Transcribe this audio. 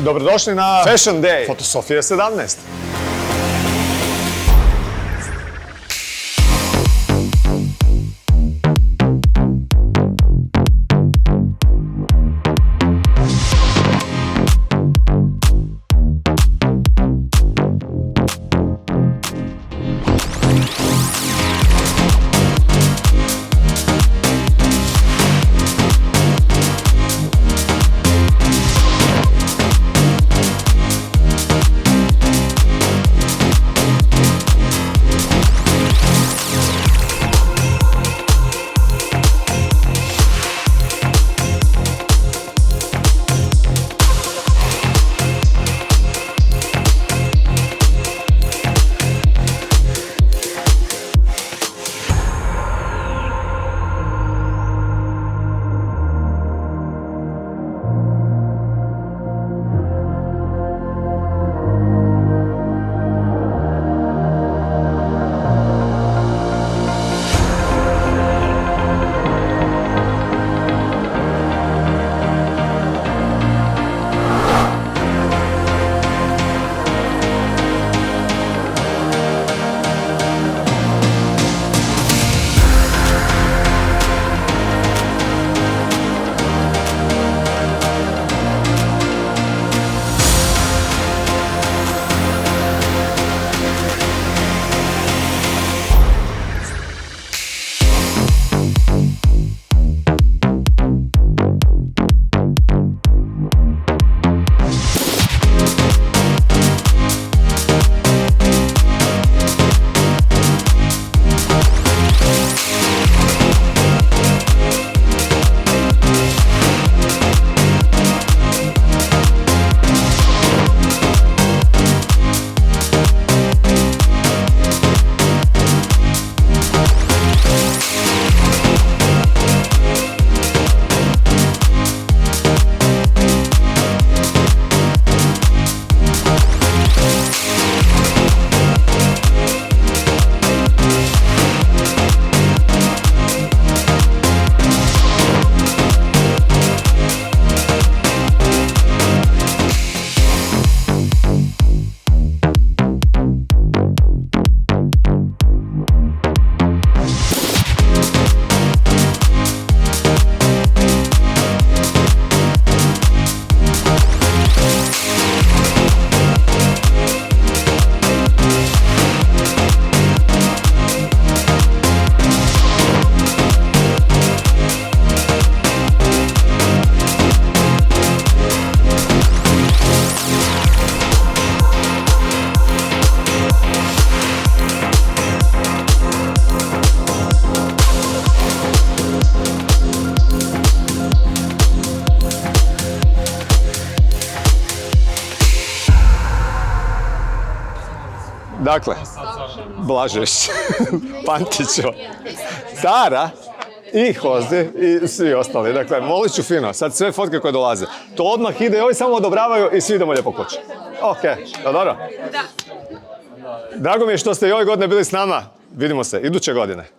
Dobrodošli na Fashion Day. Fotosofije 17. Dakle, Blažeš, Pantićo, Tara i Hozi i svi ostali. Dakle, molit ću fino, sad sve fotke koje dolaze. To odmah ide, ovi samo odobravaju i svi idemo lijepo kući. Ok, dobro? Da. Drago mi je što ste i ove godine bili s nama. Vidimo se iduće godine.